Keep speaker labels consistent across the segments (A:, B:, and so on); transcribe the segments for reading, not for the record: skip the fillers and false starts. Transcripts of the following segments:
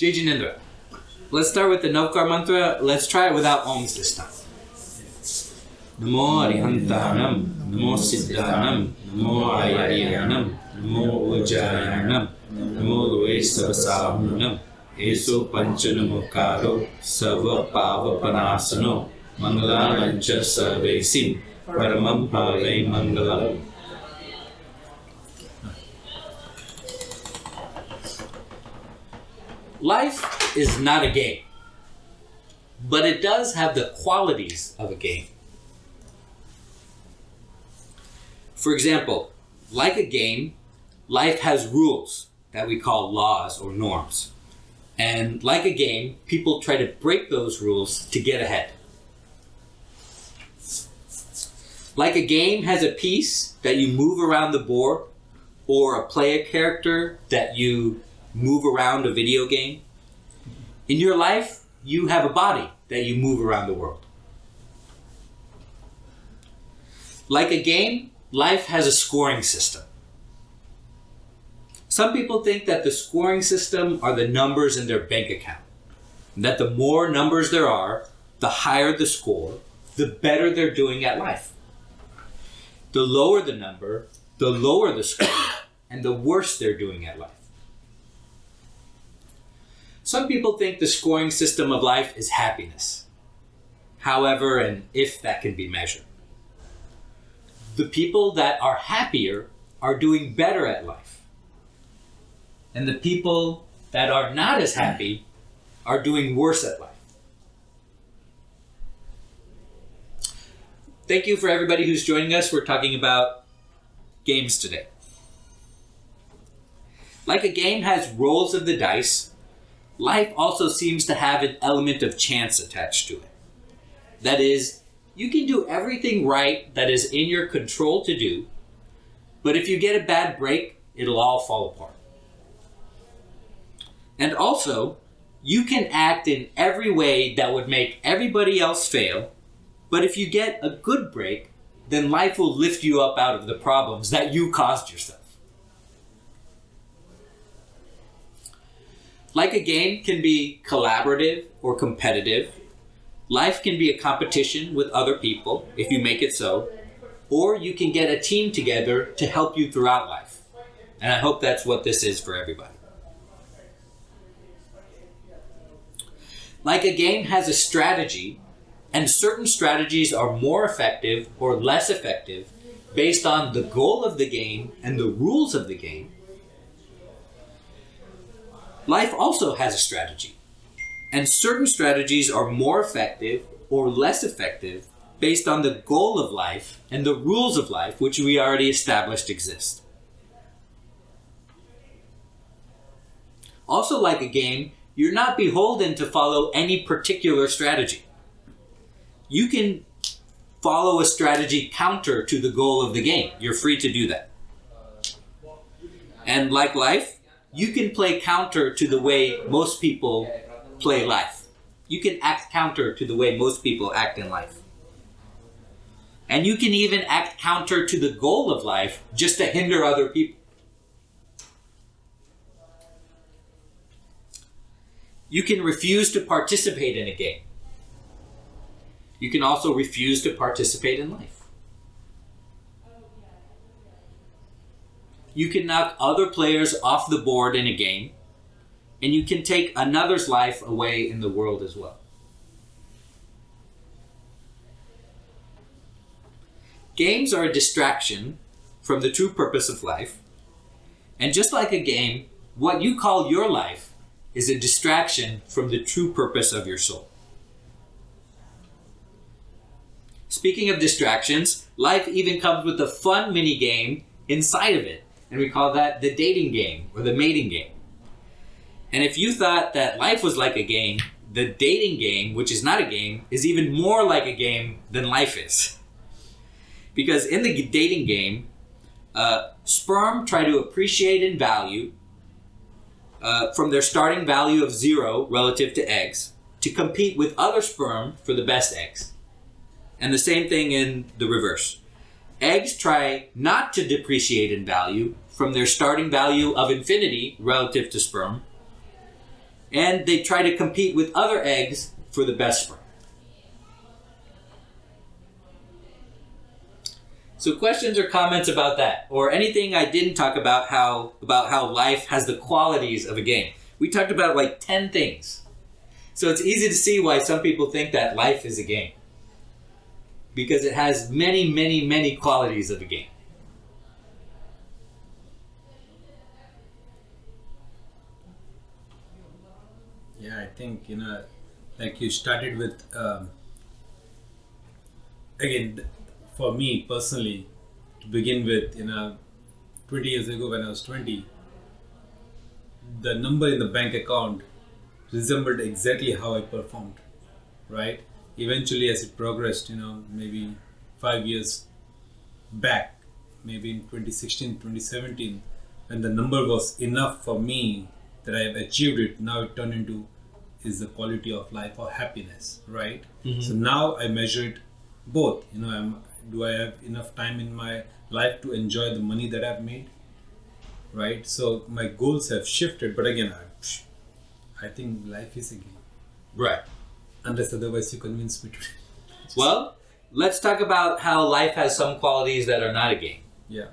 A: Jai Jinendra. Let's start with the Navkar mantra. Let's try it without ohms this time. Namo Arihantanam, Namo Siddhanam, Namo Ayariyanam, Namo Ujayanam, Namo Luesavasamunam, Eso Panchanamukaro, Sava Pavapanasano, Mangalanancha Sarvesim, Paramam Pavai Mangalam. Life is not a game, but it does have the qualities of a game. For example, like a game, life has rules that we call laws or norms. And like a game, people try to break those rules to get ahead. Like a game has a piece that you move around the board, or a player character that you move around a video game. In your life, you have a body that you move around the world. Like a game, life has a scoring system. Some people think that the scoring system are the numbers in their bank account. And that the more numbers there are, the higher the score, the better they're doing at life. The lower the number, the lower the score, and the worse they're doing at life. Some people think the scoring system of life is happiness. However, and if that can be measured. The people that are happier are doing better at life. And the people that are not as happy are doing worse at life. Thank you for everybody who's joining us. We're talking about games today. Like a game has rolls of the dice, life also seems to have an element of chance attached to it. That is, you can do everything right that is in your control to do, but if you get a bad break, it'll all fall apart. And also, you can act in every way that would make everybody else fail, but if you get a good break, then life will lift you up out of the problems that you caused yourself. Like a game can be collaborative or competitive. Life can be a competition with other people, if you make it so, or you can get a team together to help you throughout life. And I hope that's what this is for everybody. Like a game has a strategy, and certain strategies are more effective or less effective based on the goal of the game and the rules of the game. Life also has a strategy, and certain strategies are more effective or less effective based on the goal of life and the rules of life, which we already established exist. Also, like a game, you're not beholden to follow any particular strategy. You can follow a strategy counter to the goal of the game. You're free to do that. And like life, you can play counter to the way most people play life. You can act counter to the way most people act in life. And you can even act counter to the goal of life just to hinder other people. You can refuse to participate in a game. You can also refuse to participate in life. You can knock other players off the board in a game, and you can take another's life away in the world as well. Games are a distraction from the true purpose of life, and just like a game, what you call your life is a distraction from the true purpose of your soul. Speaking of distractions, life even comes with a fun mini game inside of it, and we call that the dating game or the mating game. And if you thought that life was like a game, the dating game, which is not a game, is even more like a game than life is. Because in the dating game, sperm try to appreciate in value from their starting value of 0 relative to eggs to compete with other sperm for the best eggs. And the same thing in the reverse. Eggs try not to depreciate in value from their starting value of infinity relative to sperm and they try to compete with other eggs for the best sperm. So questions or comments about that, or anything I didn't talk about how life has the qualities of a game. We talked about like 10 things. So it's easy to see why some people think that life is a game. Because it has many, many, many qualities of a game.
B: Yeah, I think, like you started with, again, for me personally, to begin with, 20 years ago when I was 20, the number in the bank account resembled exactly how I performed, right? Eventually, as it progressed, maybe 5 years back, maybe in 2016, 2017, when the number was enough for me that I have achieved it, now it turned into is the quality of life or happiness, right? Mm-hmm. So now I measure it both. Do I have enough time in my life to enjoy the money that I've made, right? So my goals have shifted, but again, I think life is a game.
A: Right.
B: Unless otherwise you convince me to.
A: Well, let's talk about how life has some qualities that are not a game.
B: Yeah.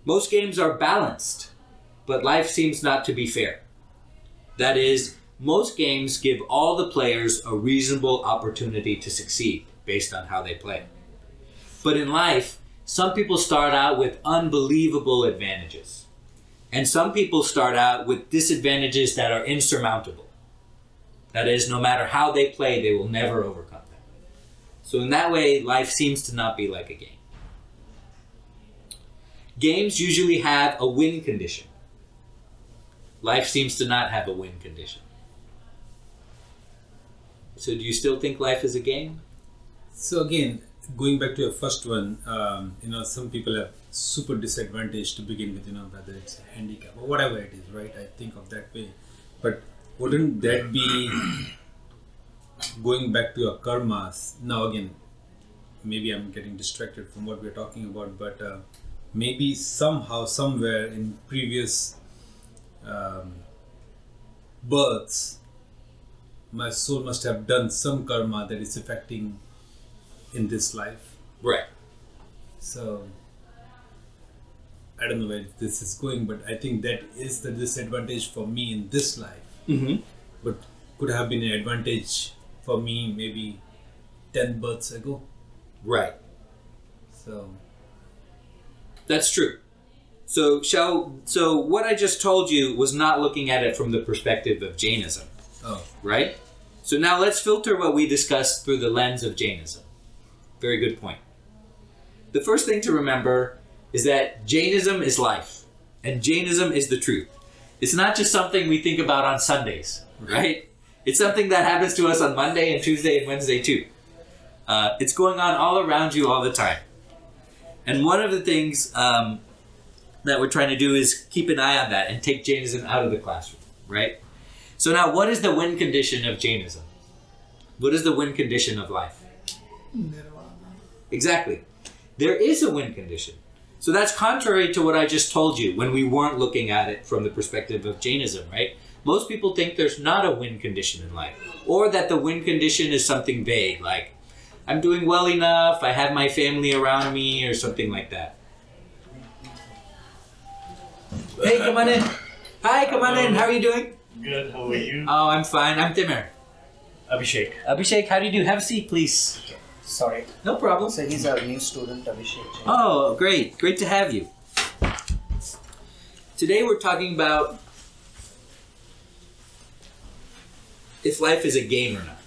A: Most games are balanced, but life seems not to be fair. That is, most games give all the players a reasonable opportunity to succeed based on how they play. But in life, some people start out with unbelievable advantages. And some people start out with disadvantages that are insurmountable. That is, no matter how they play, they will never overcome them. So in that way, life seems to not be like a game. Games usually have a win condition. Life seems to not have a win condition. So do you still think life is a game?
B: So again, going back to your first one, some people have super disadvantage to begin with, whether it's a handicap or whatever it is, right? I think of that way. But wouldn't that be going back to your karmas? Now again, maybe I'm getting distracted from what we're talking about, but maybe somehow, somewhere in previous births, my soul must have done some karma that is affecting in this life.
A: Right.
B: So, I don't know where this is going, but I think that is the disadvantage for me in this life.
A: Mm-hmm.
B: But could have been an advantage for me maybe 10 births ago.
A: Right.
B: So.
A: That's true. So what I just told you was not looking at it from the perspective of Jainism.
B: Oh.
A: Right? So now let's filter what we discussed through the lens of Jainism. Very good point. The first thing to remember is that Jainism is life, and Jainism is the truth. It's not just something we think about on Sundays, right? It's something that happens to us on Monday and Tuesday and Wednesday too. It's going on all around you all the time. And one of the things that we're trying to do is keep an eye on that and take Jainism out of the classroom, right? So now, what is the win condition of Jainism? What is the win condition of life?
C: Nirvana.
A: Exactly. There is a win condition. So that's contrary to what I just told you when we weren't looking at it from the perspective of Jainism, right? Most people think there's not a win condition in life, or that the win condition is something vague, like I'm doing well enough, I have my family around me, or something like that. Hey, come on in. Hi, come on in. How are you doing?
C: Good, how are you?
A: Oh, I'm fine. I'm Timur.
C: Abhishek.
A: Abhishek, how do you do? Have a seat, please.
D: Sorry.
A: No problem.
D: So he's a new student, Abhishek.
A: Oh, great. Great to have you. Today we're talking about if life is a game or not.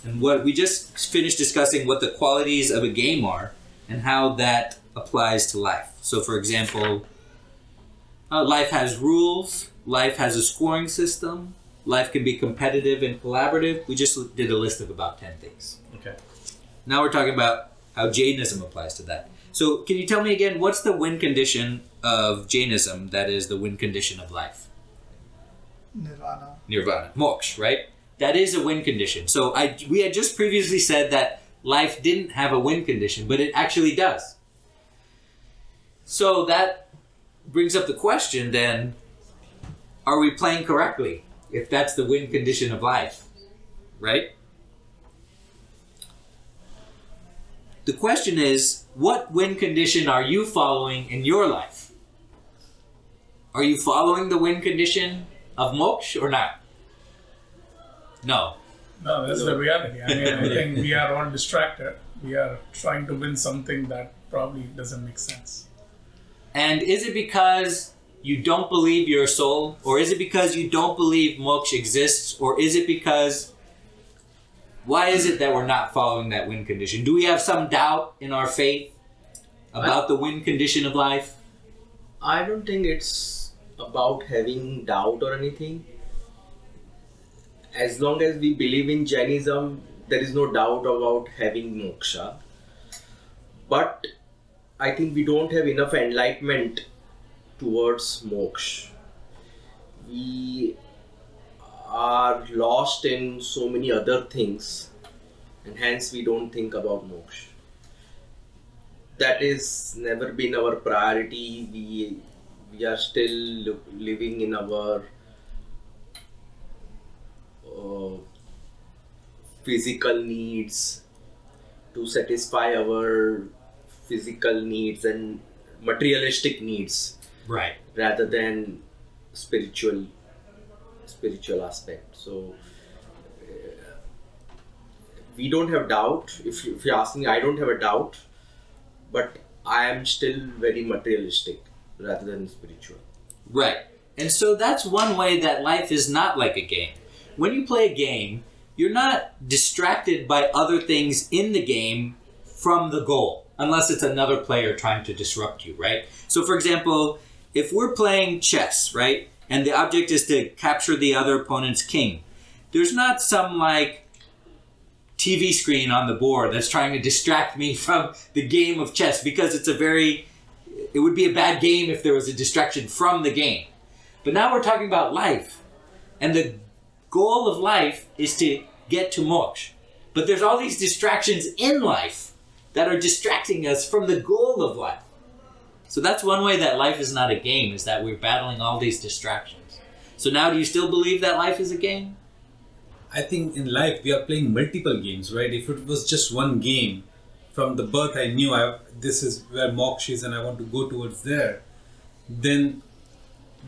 A: And what we just finished discussing what the qualities of a game are and how that applies to life. So for example, life has rules, life has a scoring system, life can be competitive and collaborative. We just did a list of about 10 things.
B: Okay.
A: Now we're talking about how Jainism applies to that. So can you tell me again, what's the win condition of Jainism that is the win condition of life?
C: Nirvana.
A: Nirvana. Moksha, right? That is a win condition. So we had just previously said that life didn't have a win condition, but it actually does. So that brings up the question then, are we playing correctly? if that's the win condition of life, right? The question is, what win condition are you following in your life? Are you following the win condition of moksha or not? No.
C: No, that's the reality. I mean, I think we are all distracted. We are trying to win something that probably doesn't make sense.
A: And is it because you don't believe you're a soul? Or is it because you don't believe moksha exists? Or is it because... Why is it that we're not following that win condition? Do we have some doubt in our faith about the win condition of life?
E: I don't think it's about having doubt or anything. As long as we believe in Jainism, there is no doubt about having moksha. But I think we don't have enough enlightenment towards moksha. We are lost in so many other things, and hence we don't think about moksha. That is never been our priority. We are still living in our physical needs, to satisfy our physical needs and materialistic needs,
A: Right.
E: rather than spiritual aspect. So we don't have doubt. If you're asking, I don't have a doubt, but I am still very materialistic rather than spiritual.
A: Right. And so that's one way that life is not like a game. When you play a game, you're not distracted by other things in the game from the goal, unless it's another player trying to disrupt you, right? So for example, if we're playing chess, right, and the object is to capture the other opponent's king, there's not some like TV screen on the board that's trying to distract me from the game of chess, because it would be a bad game if there was a distraction from the game. But now we're talking about life, and the goal of life is to get to moksha. But there's all these distractions in life that are distracting us from the goal of life. So that's one way that life is not a game, is that we're battling all these distractions. So now, do you still believe that life is a game?
B: I think in life we are playing multiple games, right? If it was just one game, from the birth I knew this is where moksha is and I want to go towards there, then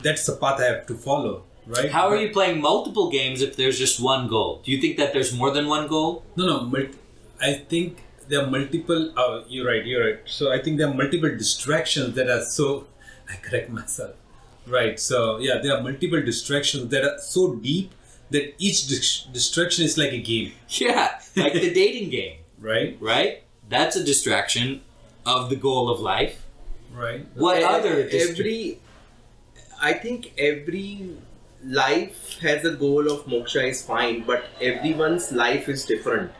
B: that's the path I have to follow, right?
A: How are you playing multiple games if there's just one goal? Do you think that there's more than one goal?
B: No. I think there are multiple... you're right. So I think there are multiple distractions that are so... I correct myself. Right, so yeah, there are multiple distractions that are so deep that each distraction is like a game.
A: Yeah, like the dating game.
B: Right?
A: Right? That's a distraction of the goal of life.
B: Right.
A: What other
E: I think every life has a goal of moksha is fine, but everyone's life is different.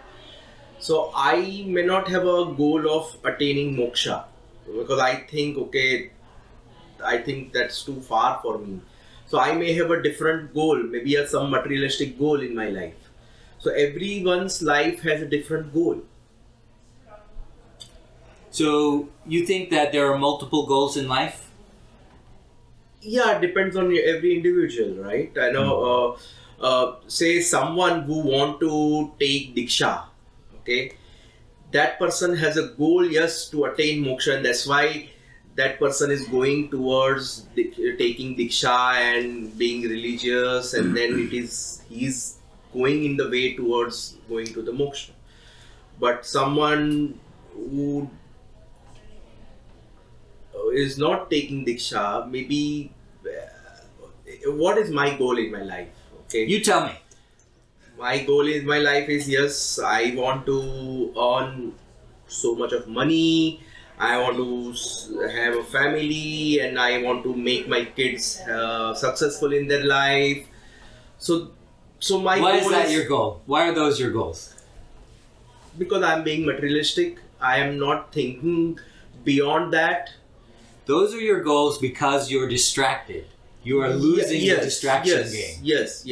E: So I may not have a goal of attaining moksha, because I think that's too far for me. So I may have a different goal, maybe some materialistic goal in my life. So everyone's life has a different goal.
A: So you think that there are multiple goals in life?
E: Yeah, it depends on every individual, right? I know, say someone who want to take diksha, okay? That person has a goal, yes, to attain moksha, and that's why that person is going towards taking diksha and being religious, and then he's going in the way towards going to the moksha. But someone who is not taking diksha, maybe what is my goal in my life? Okay,
A: You tell me.
E: my goal in my life is, yes, I want to earn so much of money, I want to have a family, and I want to make my kids successful in their life. So my
A: Why
E: goal
A: is that your goal? Why are those your goals?
E: Because I'm being materialistic. I am not thinking beyond that.
A: Those are your goals because you're distracted. You are losing the distraction game.
E: Yes.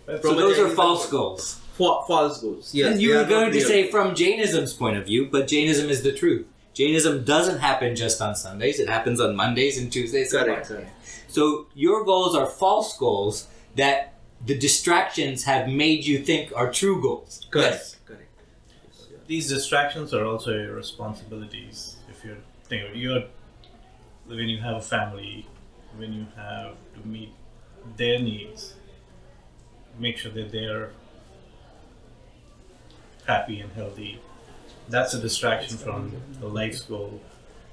A: So
E: From a
A: those are
E: Jainism
A: false
E: point-
A: goals.
E: False goals. Yes.
A: And you
E: they
A: were
E: are
A: going
E: not
A: to
E: real.
A: say from Jainism's point of view, but Jainism is the truth. Jainism doesn't happen just on Sundays. It happens on Mondays and Tuesdays and
E: Correct.
A: Wednesdays. So your goals are false goals that the distractions have made you think are true goals.
E: Correct.
A: Yes.
E: Correct.
F: These distractions are also your responsibilities. If when you have a family, when you have to meet their needs, make sure that they're happy and healthy. That's a distraction from the life's goal,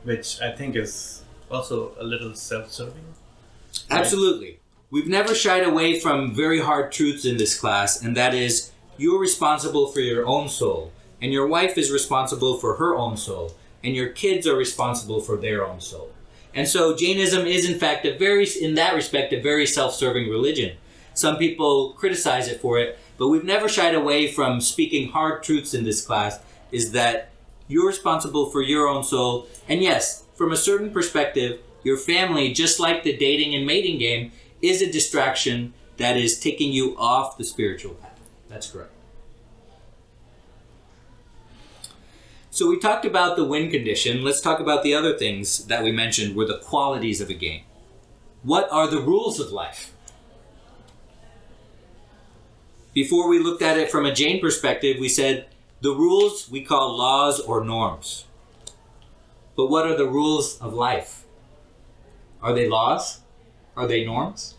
F: which I think is also a little self-serving.
A: Absolutely. We've never shied away from very hard truths in this class, and that is you're responsible for your own soul, and your wife is responsible for her own soul, and your kids are responsible for their own soul. And so Jainism is in fact in that respect, a very self-serving religion. Some people criticize it for it, but we've never shied away from speaking hard truths in this class, is that you're responsible for your own soul. And yes, from a certain perspective, your family, just like the dating and mating game, is a distraction that is taking you off the spiritual path. That's correct. So we talked about the win condition. Let's talk about the other things that we mentioned were the qualities of a game. What are the rules of life? Before we looked at it from a Jain perspective, we said the rules we call laws or norms. But what are the rules of life? Are they laws? Are they norms?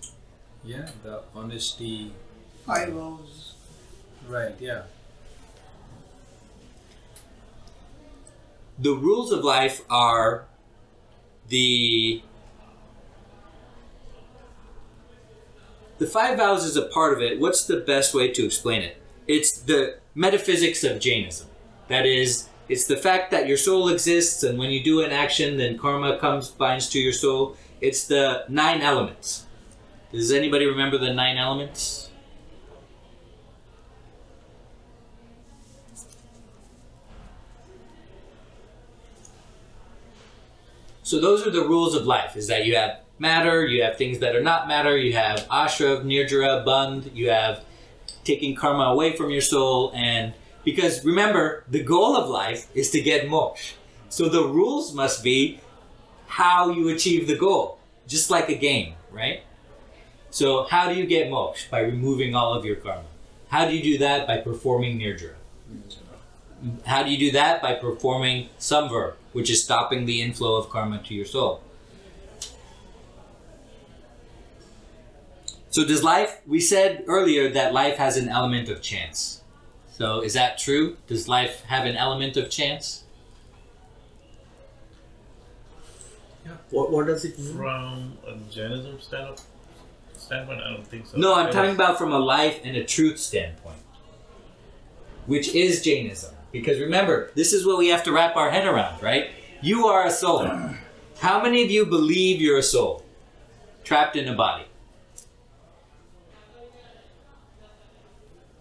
B: Yeah, the honesty.
C: 5 laws.
B: Right, yeah.
A: The rules of life are the 5 vows is a part of it. What's the best way to explain it? It's the metaphysics of Jainism. That is, it's the fact that your soul exists, and when you do an action, then karma binds to your soul. It's the 9 elements. Does anybody remember the 9 elements? So those are the rules of life, is that you have matter, you have things that are not matter, you have ashra, nirjara, bandh, you have taking karma away from your soul, and because remember, the goal of life is to get moksha. So the rules must be how you achieve the goal, just like a game, right? So how do you get moksha? By removing all of your karma. How do you do that? By performing nirjara. How do you do that? By performing samvara, which is stopping the inflow of karma to your soul. So does life, we said earlier that life has an element of chance. So is that true? Does life have an element of chance?
E: What does it mean?
F: From a Jainism standpoint, I don't think so.
A: No, I'm talking about from a life and a truth standpoint, which is Jainism. Because remember, this is what we have to wrap our head around, right? You are a soul. How many of you believe you're a soul trapped in a body?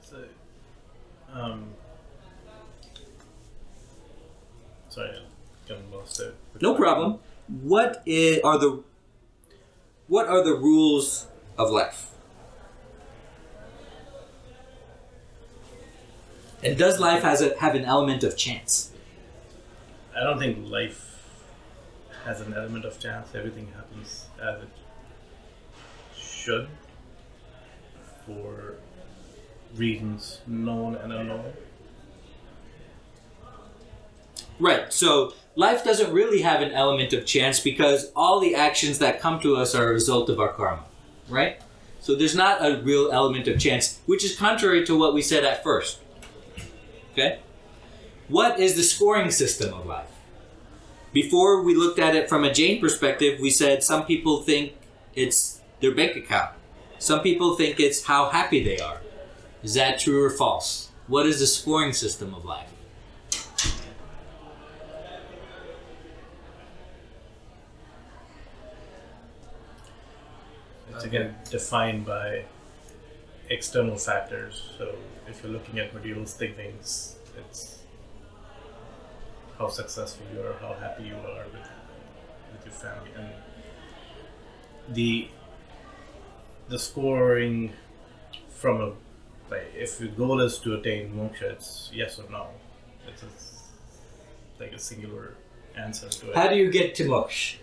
F: So, sorry, I got lost there.
A: No problem. What are the rules of life? And does life have an element of chance?
F: I don't think life has an element of chance. Everything happens as it should for reasons known and unknown.
A: Right. So life doesn't really have an element of chance because all the actions that come to us are a result of our karma. Right? So there's not a real element of chance, which is contrary to what we said at first. Okay? What is the scoring system of life? Before we looked at it from a Jain perspective, we said some people think it's their bank account. Some people think it's how happy they are. Is that true or false? What is the scoring system of life?
F: It's again defined by external factors. So if you're looking at materialistic things, it's how successful you are, how happy you are with your family, and the scoring from a if your goal is to attain moksha, it's yes or no. It's like a singular answer to it.
A: How do you get to moksha?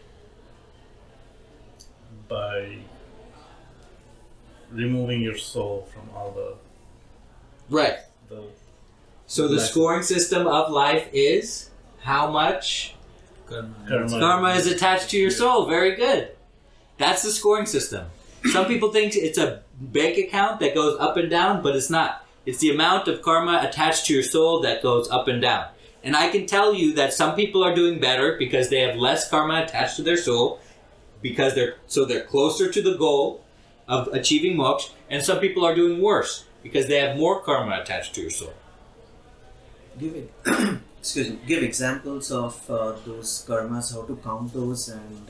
F: By removing your soul from all
A: Right.
F: the
A: So the
F: Life.
A: scoring system of life is how much karma is attached to your soul. Very good. That's the scoring system. Some people think it's a bank account that goes up and down, but it's not. It's the amount of karma attached to your soul that goes up and down. And I can tell you that some people are doing better because they have less karma attached to their soul, because they're closer to the goal of achieving moksha, and some people are doing worse because they have more karma attached to your soul.
D: Give examples of those karmas, how to count those, and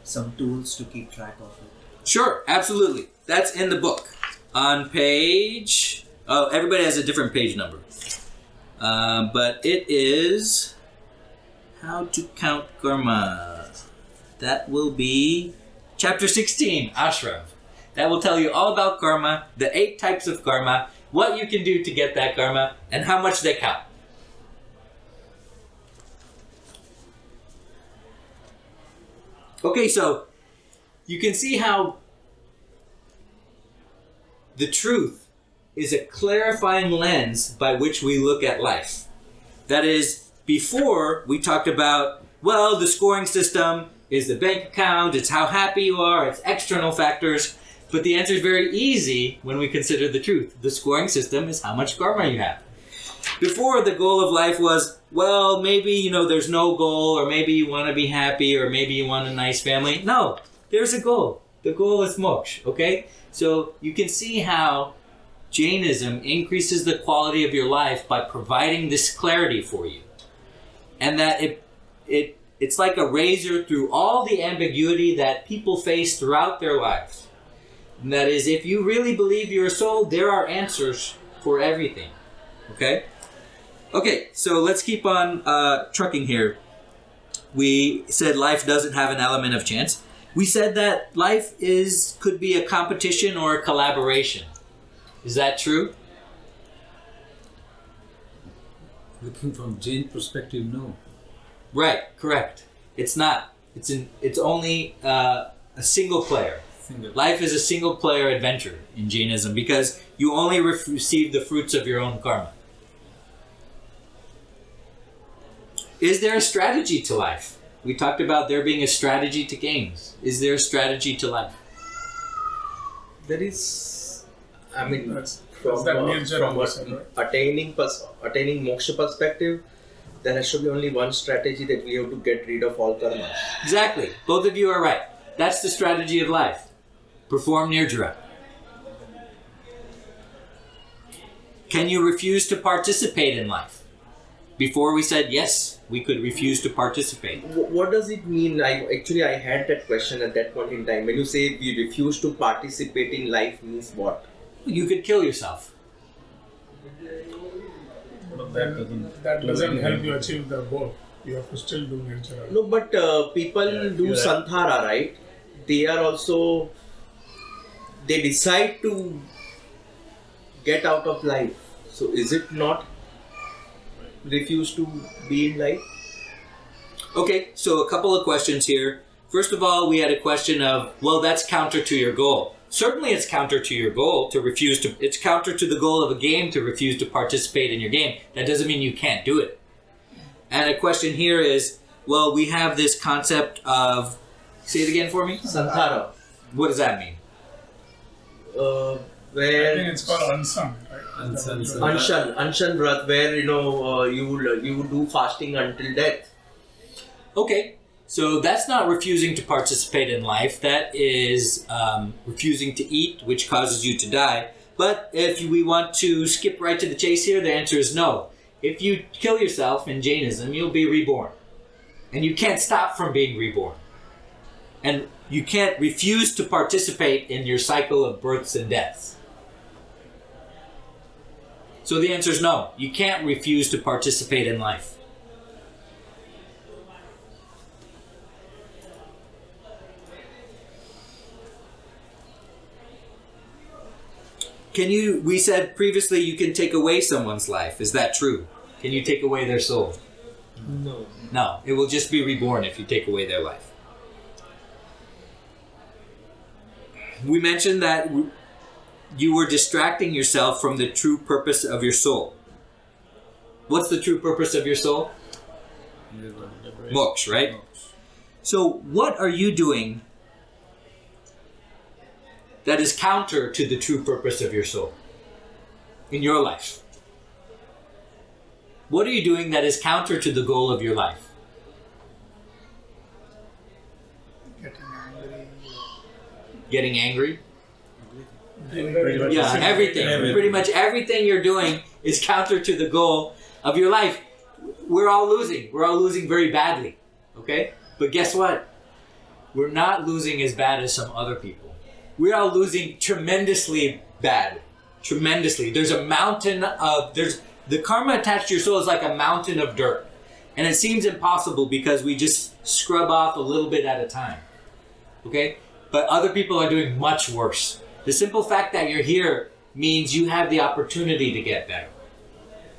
D: some tools to keep track of it.
A: Sure, absolutely. That's in the book. On page... Oh, everybody has a different page number. But it is... How to count karma. That will be chapter 16, Ashram. That will tell you all about karma, the 8 types of karma, what you can do to get that karma, and how much they count. Okay, so you can see how the truth is a clarifying lens by which we look at life. That is, before we talked about, well, the scoring system is the bank account, it's how happy you are, it's external factors, but the answer is very easy when we consider the truth. The scoring system is how much karma you have. Before, the goal of life was, well, maybe, there's no goal, or maybe you want to be happy, or maybe you want a nice family. No, there's a goal. The goal is moksha, okay? So you can see how Jainism increases the quality of your life by providing this clarity for you. And that it's like a razor through all the ambiguity that people face throughout their lives. And that is, if you really believe you're a soul, there are answers for everything. Okay? Okay, so let's keep on trucking here. We said life doesn't have an element of chance. We said that life could be a competition or a collaboration. Is that true?
B: Looking from Jain perspective, no.
A: Right, correct. It's not. It's only a single player. Life is a single player adventure in Jainism because you only receive the fruits of your own karma. Is there a strategy to life? We talked about there being a strategy to games. Is there a strategy to life?
E: There is, I mean,
C: From
E: attaining moksha perspective, there has to be only one strategy, that we have to get rid of all karmas.
A: Exactly. Both of you are right. That's the strategy of life. Perform nirjara. Can you refuse to participate in life? Before we said yes, we could refuse to participate.
E: What does it mean? I had that question at that point in time. When you say we refuse to participate in life, means what?
A: You could kill yourself.
C: That doesn't help you achieve the goal. You have to still do nirjara.
E: No, but people do santhara, right? They are also, they decide to get out of life. So is it not refuse to be in life?
A: Okay, so a couple of questions here. First of all, we had a question of, well, that's counter to your goal. Certainly it's counter to your goal to refuse to, it's counter to the goal of a game to refuse to participate in your game. That doesn't mean you can't do it. And a question here is, well, we have this concept of, say it again for me?
E: Santhara.
A: What does that mean?
C: I
E: Where
C: think it's called unsung, right?
E: Anshan Vrat, where you do fasting until death.
A: Okay, so that's not refusing to participate in life. That is refusing to eat, which causes you to die. But if we want to skip right to the chase here, the answer is no. If you kill yourself in Jainism, you'll be reborn. And you can't stop from being reborn. And you can't refuse to participate in your cycle of births and deaths. So the answer is no. You can't refuse to participate in life. We said previously you can take away someone's life. Is that true? Can you take away their soul?
E: No.
A: No, it will just be reborn if you take away their life. We mentioned that you were distracting yourself from the true purpose of your soul. What's the true purpose of your soul? Moksha, right? So what are you doing that is counter to the true purpose of your soul in your life? What are you doing that is counter to the goal of your life?
C: Getting angry.
A: Getting angry?
F: Pretty much
A: Yeah, everything. Pretty much everything you're doing is counter to the goal of your life. We're all losing. We're all losing very badly. Okay? But guess what? We're not losing as bad as some other people. We're all losing tremendously bad. Tremendously. There's a mountain of... The karma attached to your soul is like a mountain of dirt. And it seems impossible because we just scrub off a little bit at a time. Okay? But other people are doing much worse. The simple fact that you're here means you have the opportunity to get better.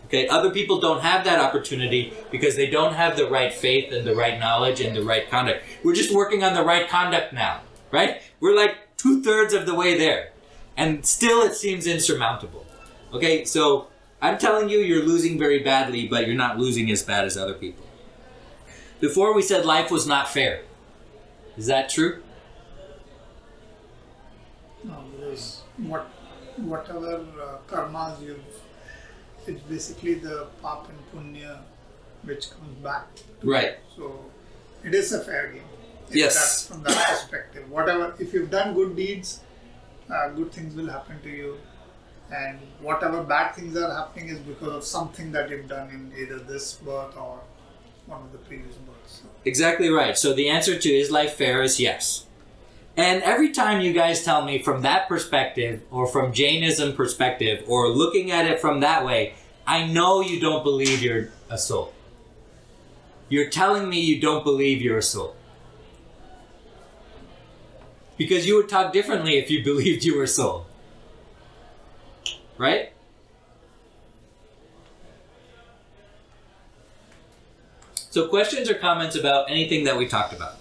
A: Okay? Other people don't have that opportunity because they don't have the right faith and the right knowledge and the right conduct. We're just working on the right conduct now. Right? We're like 2/3 of the way there. And still it seems insurmountable. Okay? So I'm telling you, you're losing very badly, but you're not losing as bad as other people. Before we said life was not fair. Is that true?
C: No, because whatever karmas it's basically the pap and punya which comes back.
A: Right.
C: So it is a fair game.
A: Yes.
C: From that perspective, whatever, if you've done good deeds, good things will happen to you. And whatever bad things are happening is because of something that you've done in either this birth or one of the previous births. So.
A: Exactly right. So the answer to is life fair is yes. And every time you guys tell me from that perspective or from Jainism perspective or looking at it from that way, I know you don't believe you're a soul. You're telling me you don't believe you're a soul. Because you would talk differently if you believed you were a soul. Right? So questions or comments about anything that we talked about?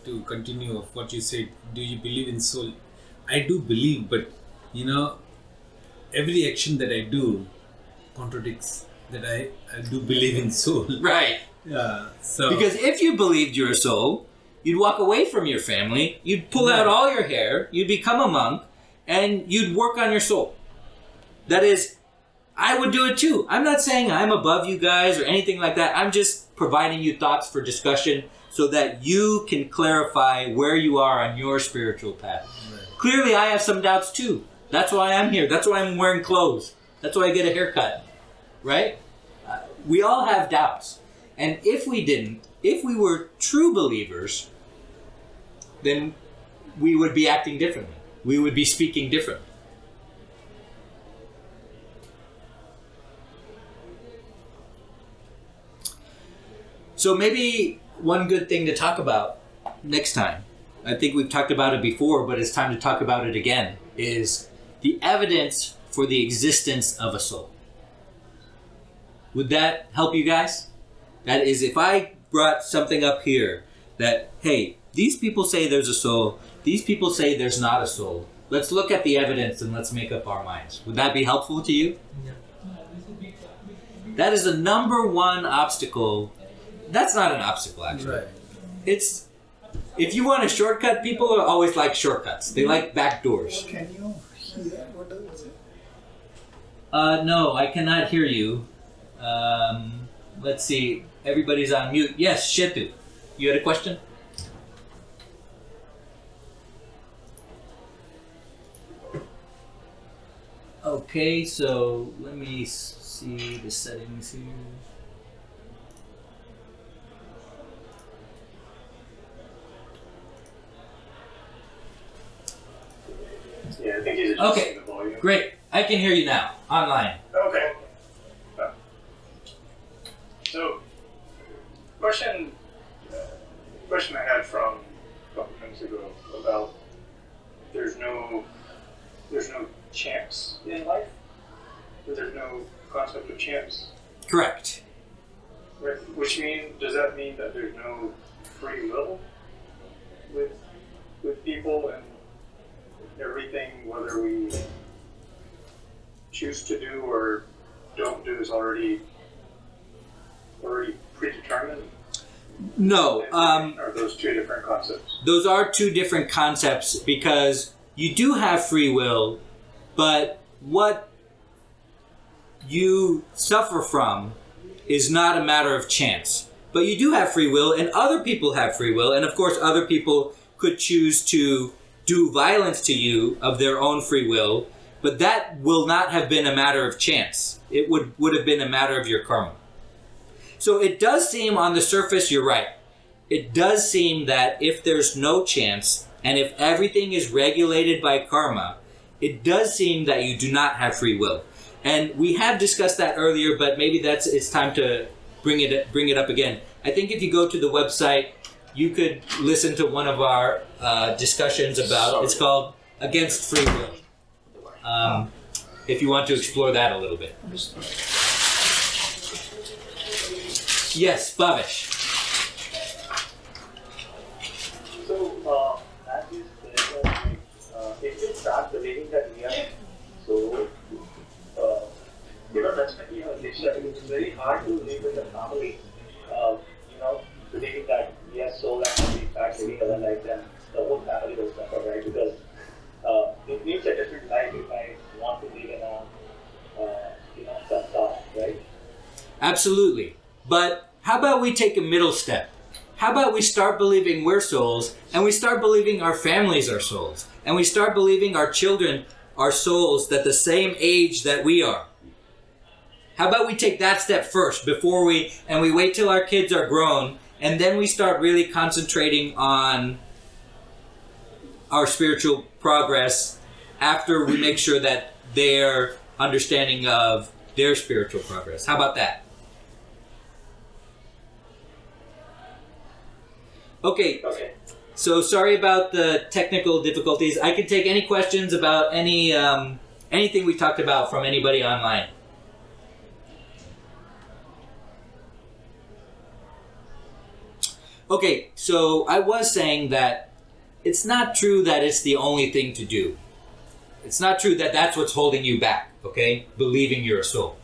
B: To continue of what you said, do you believe in soul? I do believe, but every action that I do contradicts that I do believe in soul.
A: Right.
B: Yeah. So
A: Because if you believed you're a soul, you'd walk away from your family, you'd pull out all your hair, you'd become a monk, and you'd work on your soul. That is, I would do it too. I'm not saying I'm above you guys or anything like that. I'm just providing you thoughts for discussion so that you can clarify where you are on your spiritual path.
B: Right.
A: Clearly, I have some doubts too. That's why I'm here. That's why I'm wearing clothes. That's why I get a haircut. Right? We all have doubts. And if we didn't, if we were true believers, then we would be acting differently. We would be speaking differently. So maybe one good thing to talk about next time, I think we've talked about it before, but it's time to talk about it again, is the evidence for the existence of a soul. Would that help you guys? That is, if I brought something up here that, hey, these people say there's a soul, these people say there's not a soul. Let's look at the evidence and let's make up our minds. Would that be helpful to you? Yeah. That is the number one obstacle. That's not an obstacle, actually.
B: Right.
A: It's, if you want a shortcut, people are always like shortcuts. They like back doors.
C: Can you hear what does it say?
A: No, I cannot hear you. Let's see. Everybody's on mute. Yes, Shetu. You had a question? Okay, so let me see the settings here.
G: Yeah, I think he's adjusting
A: Okay,
G: the volume.
A: great. I can hear you now, online.
G: Okay. So, question I had from a couple minutes ago about there's no champs in life, or there's no concept of champs,
A: Correct.
G: right? Does that mean that there's no free will with people and everything, whether we choose to do or don't do, is already predetermined?
A: No.
G: Are those two different concepts?
A: Those are two different concepts because you do have free will, but what you suffer from is not a matter of chance. But you do have free will, and other people have free will, and of course other people could choose to do violence to you of their own free will, but that will not have been a matter of chance. It would have been a matter of your karma. So it does seem on the surface, you're right. It does seem that if there's no chance, and if everything is regulated by karma, it does seem that you do not have free will. And we have discussed that earlier, but maybe it's time to bring it up again. I think if you go to the website, you could listen to one of our discussions about, it's called Against Free Will. If you want to explore that a little bit. Yes, Bhavesh.
H: So, as you said, if you start believing that we are so, respecting our nature, it's very hard to live with the family, believing that we are soul and we start living our life, then the whole family will suffer, right? Because it needs a different life if I want to live in a, samsara, right?
A: Absolutely. But how about we take a middle step? How about we start believing we're souls, and we start believing our families are souls, and we start believing our children are souls that the same age that we are? How about we take that step first before we wait till our kids are grown, and then we start really concentrating on our spiritual progress after we make sure that they're understanding of their spiritual progress. How about that? Okay. So sorry about the technical difficulties. I can take any questions about anything we talked about from anybody online. Okay, so I was saying that it's not true that it's the only thing to do. It's not true that that's what's holding you back, okay? Believing you're a soul.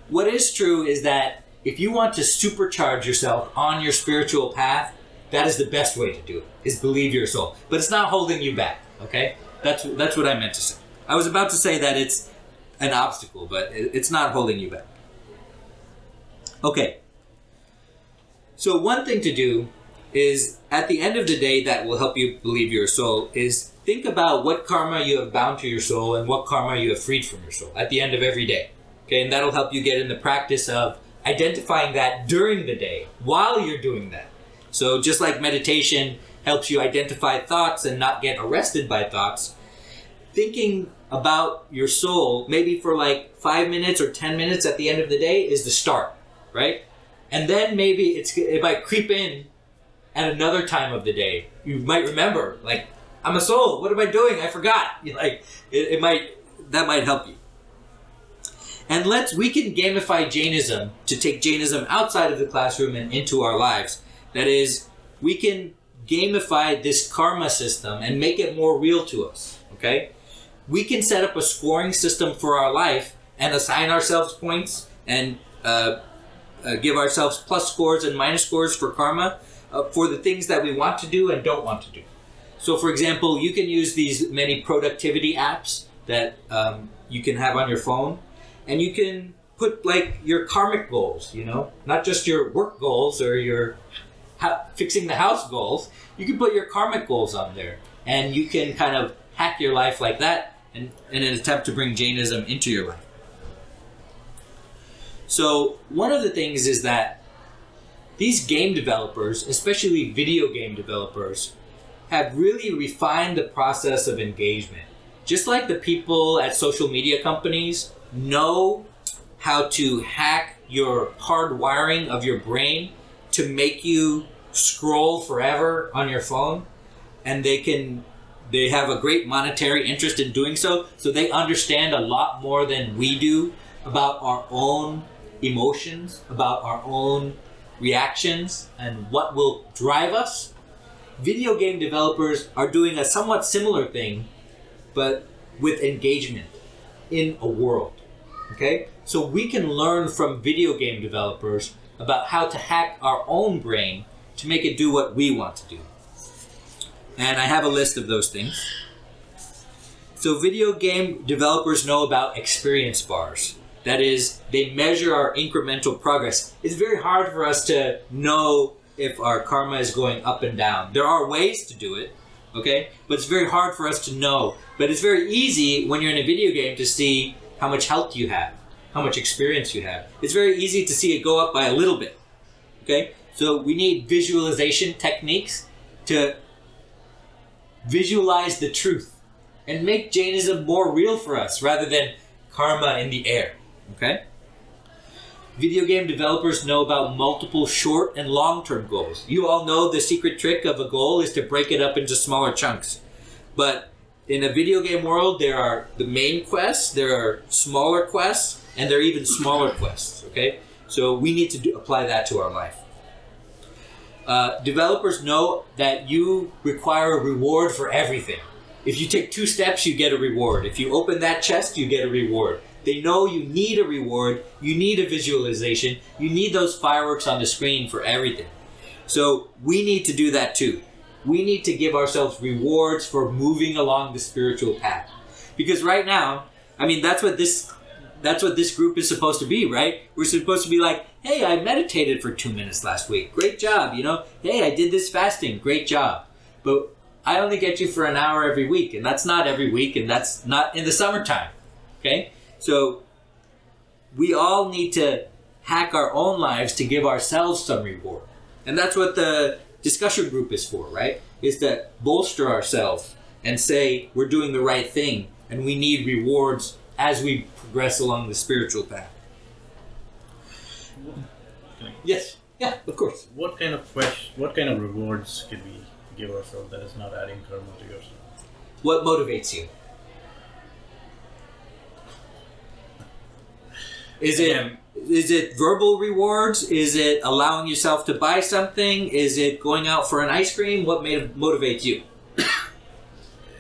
A: What is true is that if you want to supercharge yourself on your spiritual path, that is the best way to do it, is believe you're a soul. But it's not holding you back, okay? That's what I meant to say. I was about to say that it's an obstacle, but it's not holding you back. Okay. So one thing to do is, at the end of the day, that will help you believe you're a soul, is think about what karma you have bound to your soul and what karma you have freed from your soul at the end of every day. Okay, and that'll help you get in the practice of identifying that during the day, while you're doing that. So just like meditation helps you identify thoughts and not get arrested by thoughts, thinking about your soul, maybe for like 5 minutes or 10 minutes at the end of the day, is the start, right? And then maybe it might creep in at another time of the day. You might remember, like, I'm a soul. What am I doing? I forgot. Like, that might help you. And we can gamify Jainism to take Jainism outside of the classroom and into our lives. That is, we can gamify this karma system and make it more real to us, okay? We can set up a scoring system for our life and assign ourselves points and give ourselves plus scores and minus scores for karma for the things that we want to do and don't want to do. So for example, you can use these many productivity apps that you can have on your phone, and you can put like your karmic goals, not just your work goals or your fixing the house goals. You can put your karmic goals on there, and you can kind of hack your life like that in an attempt to bring Jainism into your life. So one of the things is that these game developers, especially video game developers, have really refined the process of engagement. Just like the people at social media companies know how to hack your hard wiring of your brain to make you scroll forever on your phone, and they have a great monetary interest in doing so they understand a lot more than we do about our own emotions, about our own reactions, and what will drive us. video game developers are doing a somewhat similar thing, but with engagement in a world. Okay? So we can learn from video game developers about how to hack our own brain to make it do what we want to do. And I have a list of those things. So video game developers know about experience bars. That is, they measure our incremental progress. It's very hard for us to know if our karma is going up and down. There are ways to do it, okay? But it's very hard for us to know. But it's very easy when you're in a video game to see how much health you have, how much experience you have. It's very easy to see it go up by a little bit, okay? So we need visualization techniques to visualize the truth and make Jainism more real for us rather than karma in the air, okay? Video game developers know about multiple short and long-term goals. You all know the secret trick of a goal is to break it up into smaller chunks. But in a video game world, there are the main quests, there are smaller quests, and there are even smaller quests, okay? So we need to apply that to our life. Developers know that you require a reward for everything. If you take 2 steps, you get a reward. If you open that chest, you get a reward. They know you need a reward, you need a visualization, you need those fireworks on the screen for everything. So we need to do that too. We need to give ourselves rewards for moving along the spiritual path. Because right now, I mean, that's what this group is supposed to be, right? We're supposed to be like, hey, I meditated for 2 minutes last week. Great job, you know? Hey, I did this fasting. Great job. But I only get you for an hour every week, and that's not every week, and that's not in the summertime, okay? So we all need to hack our own lives to give ourselves some reward. And that's what the discussion group is for, right? Is to bolster ourselves and say we're doing the right thing and we need rewards as we progress along the spiritual path. Yes. Yeah, of course.
F: What kind of rewards can we give ourselves that is not adding karma to yourself?
A: What motivates you? Is it verbal rewards? Is it allowing yourself to buy something? Is it going out for an ice cream? What motivates you?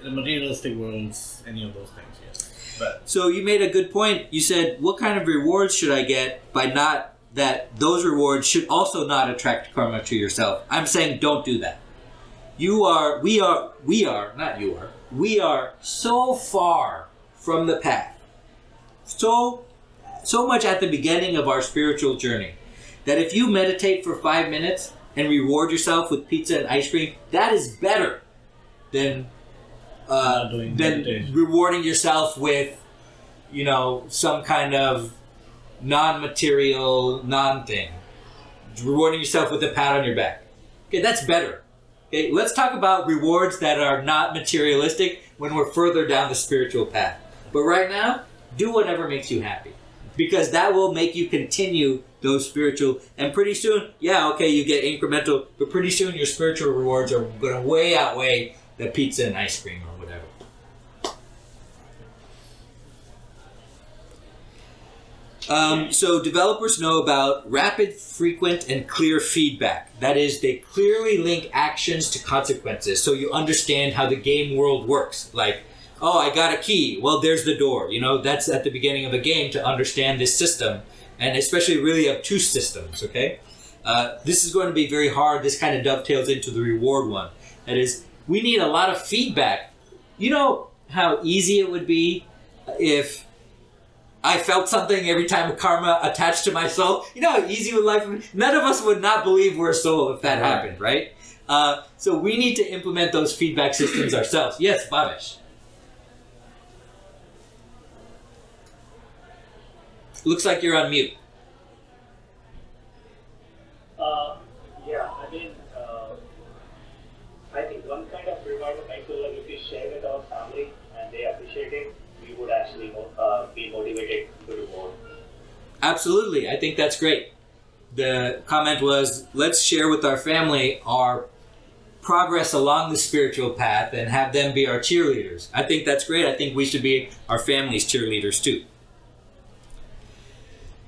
F: The materialistic worlds, any of those things, yes. But
A: so you made a good point. You said, what kind of rewards should I get by not that those rewards should also not attract karma to yourself? I'm saying don't do that. We are so far from the path. So much at the beginning of our spiritual journey that if you meditate for 5 minutes and reward yourself with pizza and ice cream, that is better than rewarding yourself with, you know, some kind of non-material non-thing. Rewarding yourself with a pat on your back. Okay, that's better. Okay, let's talk about rewards that are not materialistic when we're further down the spiritual path. But right now, do whatever makes you happy. Because that will make you continue those spiritual, and pretty soon, yeah, okay, you get incremental, but pretty soon your spiritual rewards are going to way outweigh the pizza and ice cream or whatever. So developers know about rapid, frequent, and clear feedback. That is, they clearly link actions to consequences, so you understand how the game world works. Like, oh, I got a key. Well, there's the door. You know, that's at the beginning of a game to understand this system, and especially really obtuse systems, okay? This is going to be very hard. This kind of dovetails into the reward one. That is, we need a lot of feedback. You know how easy it would be if I felt something every time karma attached to my soul? You know how easy would life be? None of us would not believe we're a soul if that happened, right? So we need to implement those feedback systems ourselves. Yes, Bhavesh. Looks like you're on mute.
H: I think one kind of reward I feel like if we share with our family and they appreciate it, we would actually be motivated to reward.
A: Absolutely, I think that's great. The comment was, let's share with our family our progress along the spiritual path and have them be our cheerleaders. I think that's great. I think we should be our family's cheerleaders too.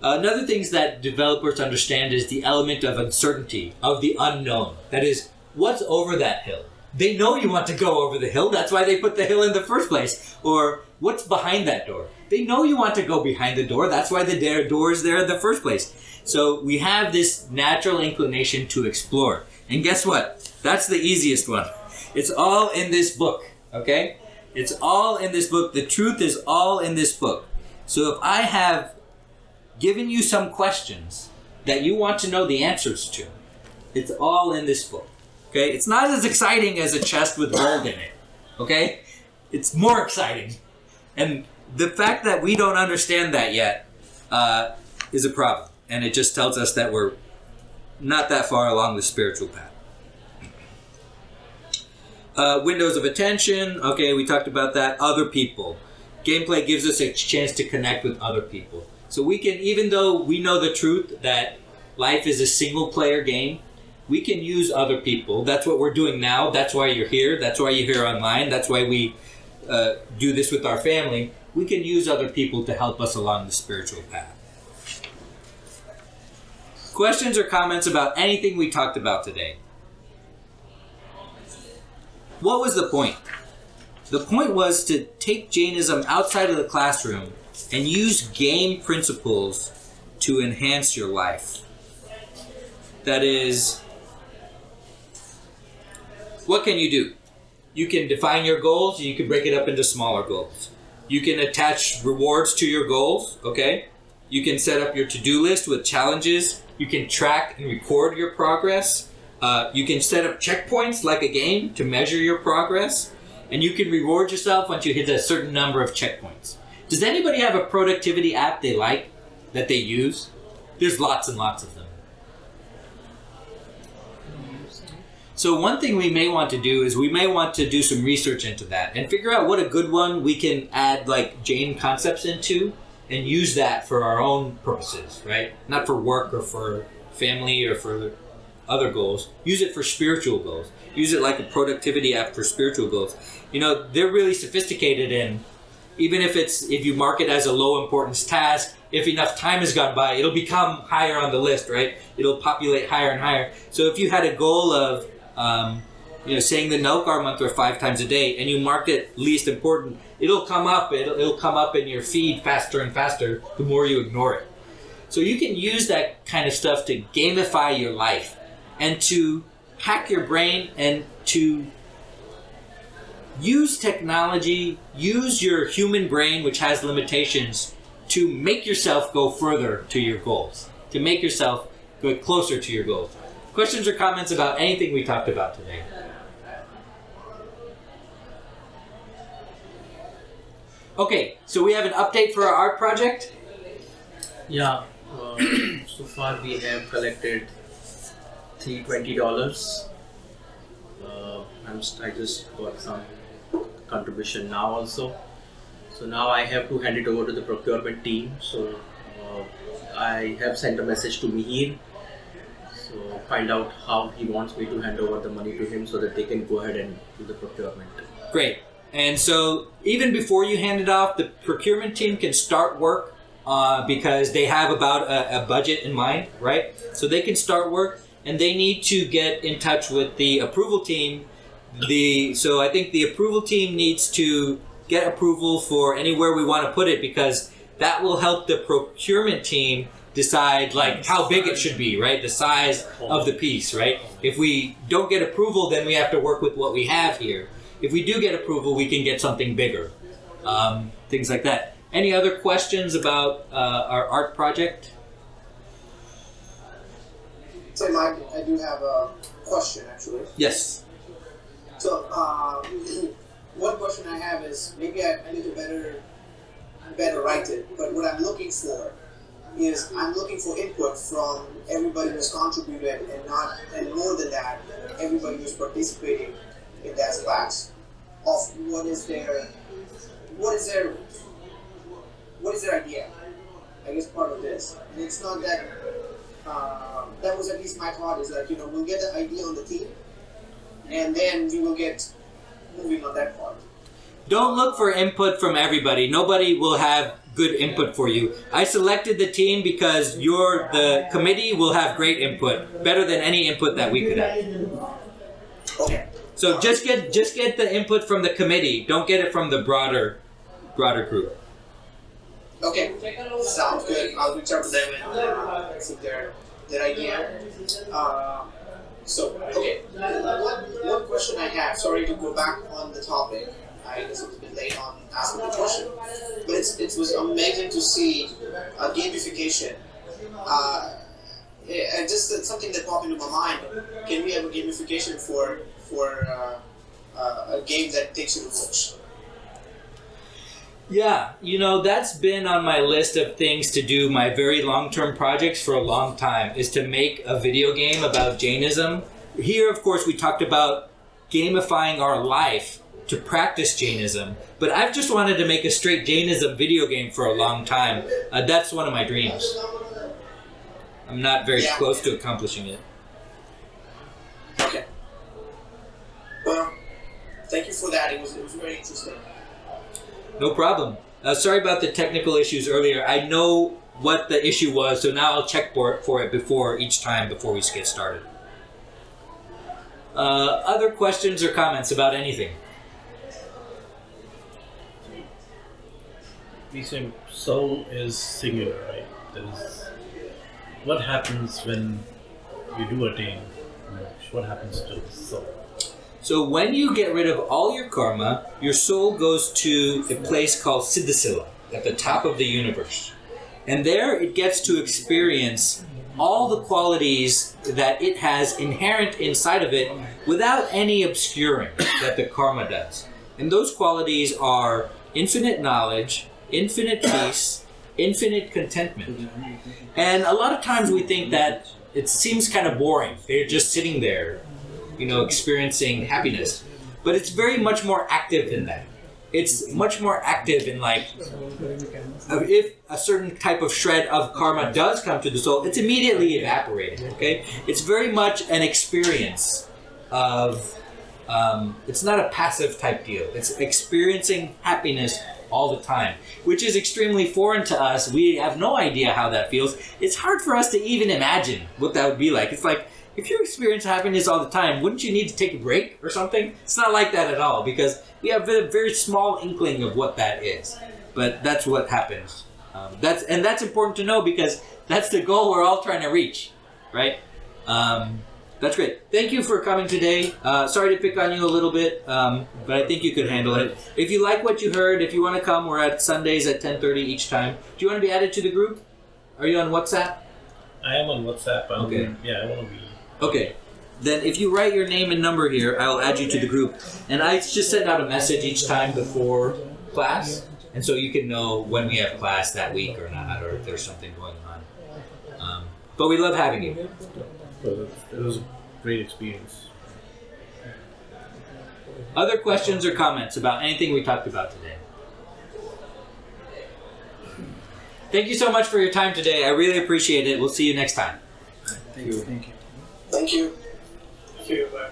A: Another thing that developers understand is the element of uncertainty, of the unknown. That is, what's over that hill? They know you want to go over the hill. That's why they put the hill in the first place. Or what's behind that door? They know you want to go behind the door. That's why the door is there in the first place. So we have this natural inclination to explore. And guess what? That's the easiest one. It's all in this book, okay? It's all in this book. The truth is all in this book. So if I have given you some questions that you want to know the answers to, it's all in this book. Okay, it's not as exciting as a chest with gold in it. Okay, it's more exciting, and the fact that we don't understand that yet is a problem, and it just tells us that we're not that far along the spiritual path. Windows of attention. Okay, we talked about that. Other people. Gameplay gives us a chance to connect with other people. So we can, even though we know the truth that life is a single-player game, we can use other people. That's what we're doing now. That's why you're here. That's why you're here online. That's why we do this with our family. We can use other people to help us along the spiritual path. Questions or comments about anything we talked about today? What was the point? The point was to take Jainism outside of the classroom and use game principles to enhance your life. That is, what can you do? You can define your goals, and you can break it up into smaller goals. You can attach rewards to your goals, okay? You can set up your to-do list with challenges. You can track and record your progress. You can set up checkpoints like a game to measure your progress. And you can reward yourself once you hit a certain number of checkpoints. Does anybody have a productivity app they like, that they use? There's lots and lots of them. So one thing we may want to do is we may want to do some research into that and figure out what a good one we can add like Jain concepts into and use that for our own purposes, right? Not for work or for family or for other goals. Use it for spiritual goals. Use it like a productivity app for spiritual goals. You know, they're really sophisticated, and even if you mark it as a low importance task, if enough time has gone by, it'll become higher on the list, right? It'll populate higher and higher. So if you had a goal of saying the Nalkar mantra 5 times a day, and you marked it least important, it'll come up. It'll come up in your feed faster and faster the more you ignore it. So you can use that kind of stuff to gamify your life and to hack your brain and to use technology, use your human brain, which has limitations, to make yourself go further to your goals, to make yourself go closer to your goals. Questions or comments about anything we talked about today? Okay, so we have an update for our art project?
E: Yeah, so far we have collected $320. I just got some contribution now also. So now I have to hand it over to the procurement team. So I have sent a message to Mihir. So find out how he wants me to hand over the money to him so that they can go ahead and do the procurement.
A: Great. And so even before you hand it off, the procurement team can start work because they have about a budget in mind, right? So they can start work, and they need to get in touch with the approval team. So I think the approval team needs to get approval for anywhere we want to put it, because that will help the procurement team decide like how big it should be, right? The size of the piece, right? If we don't get approval, then we have to work with what we have here. If we do get approval, we can get something bigger. Things like that. Any other questions about our art project?
I: So Mike, I do have a question actually.
A: Yes.
I: So one question I have is, maybe I need to better write it, but what I'm looking for is I'm looking for input from everybody who's contributed, and more than that, everybody who's participating in that class, of what is their idea. I guess part of this, and it's not that that was at least my thought, is like, we'll get the idea on the team, and then we will get moving on that part.
A: Don't look for input from everybody. Nobody will have good input for you. I selected the team because the committee will have great input, better than any input that we could have.
I: Okay.
A: So just get the input from the committee. Don't get it from the broader group.
I: Okay. Sounds good. I'll reach out to them and see their idea. Okay. One question I have. Sorry to go back on the topic. I guess it's a bit late on asking the question, but it was amazing to see gamification. And just something that popped into my mind. Can we have a gamification for a game that takes you to books?
A: Yeah, that's been on my list of things to do, my very long-term projects for a long time, is to make a video game about Jainism. Here, of course, we talked about gamifying our life to practice Jainism, but I've just wanted to make a straight Jainism video game for a long time. That's one of my dreams. I'm not very close to accomplishing it.
I: Okay. Well, thank you for that. It was very interesting.
A: No problem. Sorry about the technical issues earlier. I know what the issue was, so now I'll check for it before we get started. Other questions or comments about anything?
F: We say soul is singular, right? What happens when you do attain moksha? What happens to the soul?
A: So when you get rid of all your karma, your soul goes to a place called Siddhasila, at the top of the universe. And there it gets to experience all the qualities that it has inherent inside of it without any obscuring that the karma does. And those qualities are infinite knowledge, infinite peace, infinite contentment. And a lot of times we think that it seems kind of boring. They're just sitting there, experiencing happiness. But it's very much more active than that. It's much more active in if a certain type of shred of karma does come to the soul, it's immediately evaporated, okay? It's very much an experience of, it's not a passive type deal. It's experiencing happiness all the time, which is extremely foreign to us. We have no idea how that feels. It's hard for us to even imagine what that would be like. It's like, if you experience happiness all the time, wouldn't you need to take a break or something? It's not like that at all, because we have a very small inkling of what that is. But that's what happens. That's important to know, because that's the goal we're all trying to reach, right? That's great. Thank you for coming today. Sorry to pick on you a little bit, but I think you could handle it. If you like what you heard, if you want to come, we're at Sundays at 10:30 each time. Do you want to be added to the group? Are you on WhatsApp?
F: I am on WhatsApp.
A: Okay.
F: Yeah, I want to be.
A: Okay. Then if you write your name and number here, I'll add you to the group. And I just send out a message each time before class, and so you can know when we have class that week or not, or if there's something going on. But we love having you.
F: It was a great experience.
A: Other questions or comments about anything we talked about today? Thank you so much for your time today. I really appreciate it. We'll see you next time.
D: Thank you.
I: Thank you.
G: See you. Bye.